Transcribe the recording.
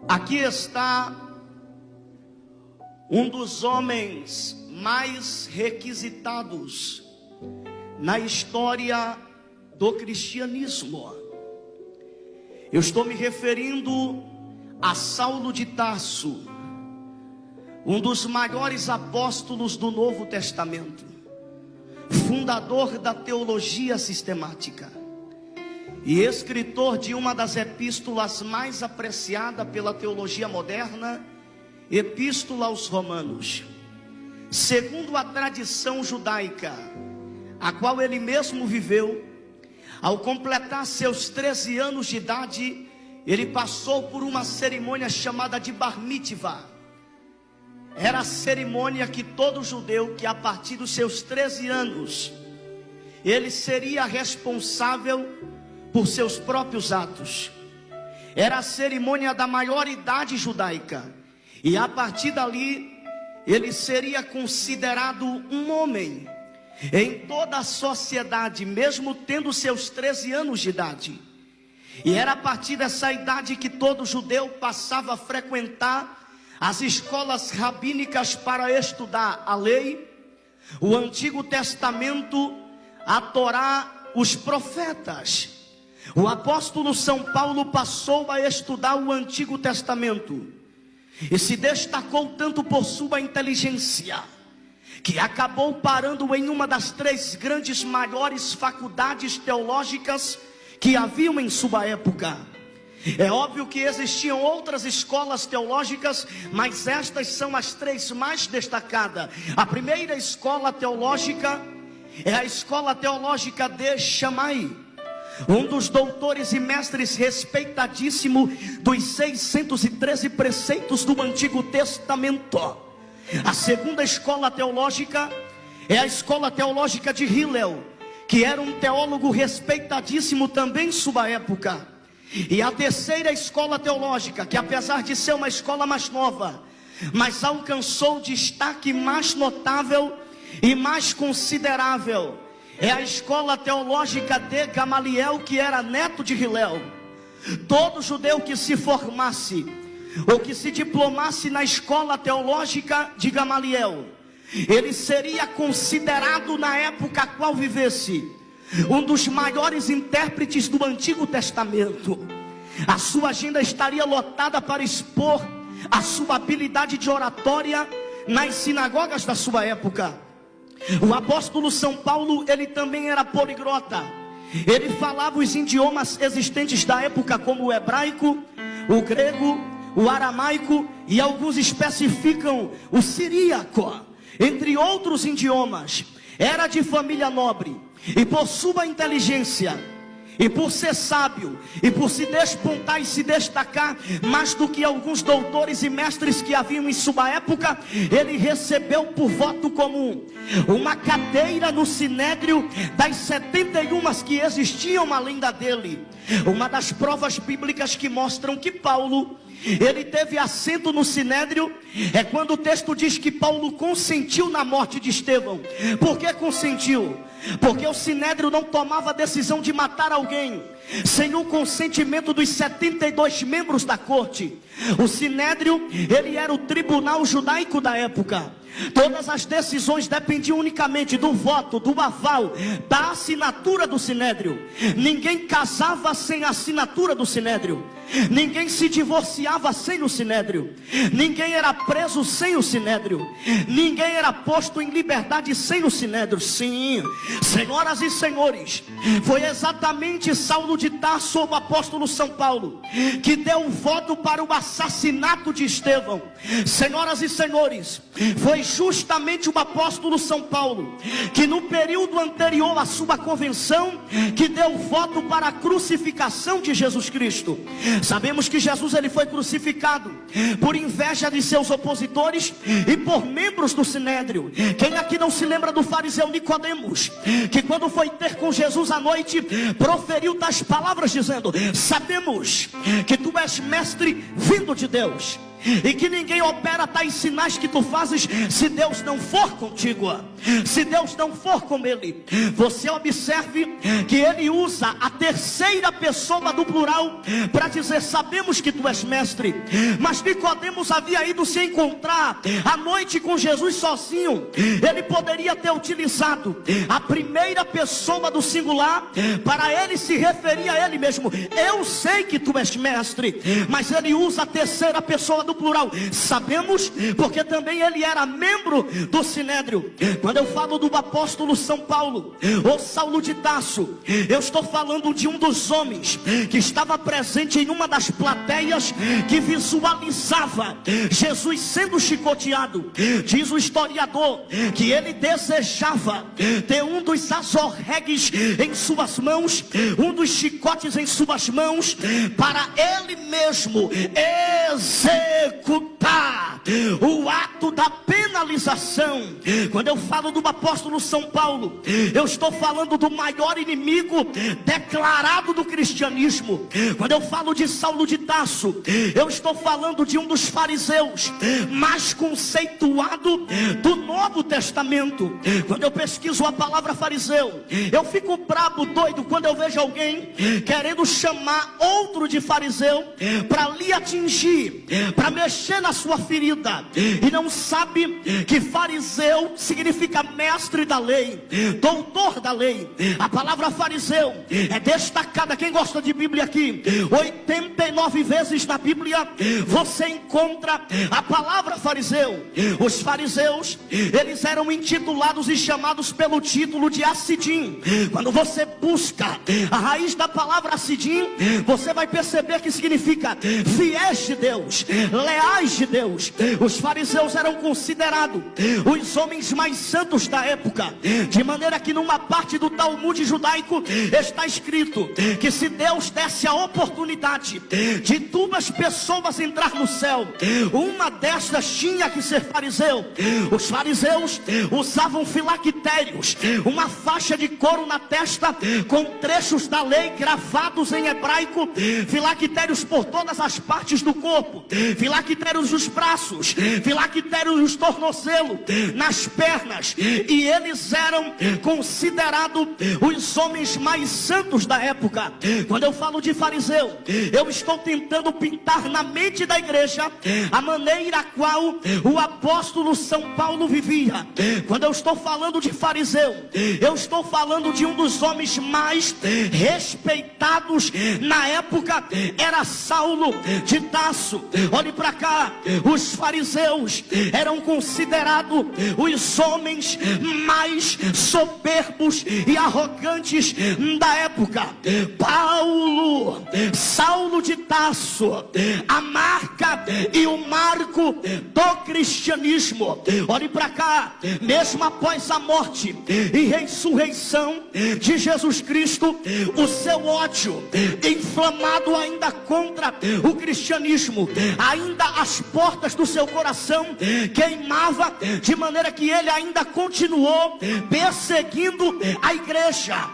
Aqui está um dos homens mais requisitados na história do cristianismo. Eu estou me referindo a Saulo de Tarso, um dos maiores apóstolos do Novo Testamento, fundador da teologia sistemática e escritor de uma das epístolas mais apreciada pela teologia moderna, Epístola aos Romanos. Segundo a tradição judaica, a qual ele mesmo viveu, ao completar seus 13 anos de idade, ele passou por uma cerimônia chamada de Bar Mitzvah. Era a cerimônia que todo judeu, que a partir dos seus 13 anos, ele seria responsável por seus próprios atos. Era a cerimônia da maioridade judaica, e a partir dali, ele seria considerado um homem em toda a sociedade, mesmo tendo seus 13 anos de idade. E era a partir dessa idade que todo judeu passava a frequentar as escolas rabínicas para estudar a lei, o Antigo Testamento, a Torá, os profetas. O apóstolo São Paulo passou a estudar o Antigo Testamento e se destacou tanto por sua inteligência, que acabou parando em uma das 3 grandes maiores faculdades teológicas que haviam em sua época. É óbvio que existiam outras escolas teológicas, mas estas são as 3 mais destacadas. A primeira escola teológica é a escola teológica de Shammai, um dos doutores e mestres respeitadíssimo dos 613 preceitos do Antigo Testamento. A segunda escola teológica é a escola teológica de Hillel, que era um teólogo respeitadíssimo também em sua época. E a terceira escola teológica, que apesar de ser uma escola mais nova, mas alcançou o destaque mais notável e mais considerável, é a escola teológica de Gamaliel, que era neto de Hillel. Todo judeu que se formasse ou que se diplomasse na escola teológica de Gamaliel, ele seria considerado na época a qual vivesse um dos maiores intérpretes do Antigo Testamento. A sua agenda estaria lotada para expor a sua habilidade de oratória nas sinagogas da sua época. O apóstolo São Paulo, ele também era poliglota. Ele falava os idiomas existentes da época, como o hebraico, o grego, o aramaico, e alguns especificam o siríaco, entre outros idiomas. Era de família nobre, e por sua inteligência, e por ser sábio, e por se despontar e se destacar mais do que alguns doutores e mestres que haviam em sua época, ele recebeu por voto comum uma cadeira no sinédrio das 71 que existiam além da dele. Uma das provas bíblicas que mostram que Paulo, ele teve assento no sinédrio, é quando o texto diz que Paulo consentiu na morte de Estevão. Por que consentiu? Porque o sinédrio não tomava a decisão de matar alguém sem o consentimento dos 72 membros da corte. O sinédrio, ele era o tribunal judaico da época. Todas as decisões dependiam unicamente do voto, do aval, da assinatura do sinédrio. Ninguém casava sem a assinatura do sinédrio. Ninguém se divorciava sem o sinédrio. Ninguém era preso sem o sinédrio. Ninguém era posto em liberdade sem o sinédrio. Sim, senhoras e senhores, foi exatamente Saulo de Tarso, o apóstolo São Paulo, que deu o voto para o assassinato de Estevão. Senhoras e senhores, foi justamente o apóstolo São Paulo que no período anterior à sua convenção, que deu voto para a crucificação de Jesus Cristo. Sabemos que Jesus, ele foi crucificado por inveja de seus opositores e por membros do sinédrio. Quem aqui não se lembra do fariseu Nicodemos, que quando foi ter com Jesus à noite, proferiu tais palavras dizendo: sabemos que tu és mestre vindo de Deus. e que ninguém opera tais sinais que tu fazes se Deus não for contigo, se Deus não for com ele. Você observe que ele usa a terceira pessoa do plural para dizer: sabemos que tu és mestre. Mas Nicodemos havia ido se encontrar à noite com Jesus sozinho. Ele poderia ter utilizado a primeira pessoa do singular para ele se referir a ele mesmo: eu sei que tu és mestre. Mas ele usa a terceira pessoa do plural: sabemos, porque também ele era membro do Sinédrio. Quando eu falo do apóstolo São Paulo, ou Saulo de Tarso, eu estou falando de um dos homens que estava presente em uma das plateias que visualizava Jesus sendo chicoteado. Diz o historiador que ele desejava ter um dos azorregues em suas mãos, um dos chicotes em suas mãos, para ele mesmo executar o ato da penalização. Quando eu falo do apóstolo São Paulo, eu estou falando do maior inimigo declarado do cristianismo. Quando eu falo de Saulo de Tarso, eu estou falando de um dos fariseus mais conceituado do Novo Testamento. Quando eu pesquiso a palavra fariseu, eu fico brabo, doido, quando eu vejo alguém querendo chamar outro de fariseu para lhe atingir, para mexer na sua ferida, e não sabe que fariseu significa mestre da lei, doutor da lei. A palavra fariseu é destacada. Quem gosta de Bíblia aqui? 89 vezes na Bíblia você encontra a palavra fariseu. Os fariseus, eles eram intitulados e chamados pelo título de Assidim. Quando você busca a raiz da palavra Assidim, você vai perceber que significa fiéis de Deus, leais de Deus. Os fariseus eram considerados os homens mais santos da época, de maneira que numa parte do Talmud judaico está escrito que se Deus desse a oportunidade de duas pessoas entrar no céu, uma destas tinha que ser fariseu. Os fariseus usavam filactérios, uma faixa de couro na testa com trechos da lei gravados em hebraico, filactérios por todas as partes do corpo, filactérios nos braços, filactérios nos tornozelos, nas pernas, e eles eram considerados os homens mais santos da época. Quando eu falo de fariseu, eu estou tentando pintar na mente da igreja a maneira a qual o apóstolo São Paulo vivia. Quando eu estou falando de fariseu, eu estou falando de um dos homens mais respeitados na época, era Saulo de Tarso. Olhe para cá, os fariseus eram considerados os homens mais soberbos e arrogantes da época. Saulo de Tarso, a marca e o marco do cristianismo. Olhe para cá, mesmo após a morte e ressurreição de Jesus Cristo, o seu ódio inflamado ainda contra o cristianismo, ainda as portas do seu coração queimava, de maneira que ele ainda continuou perseguindo a igreja.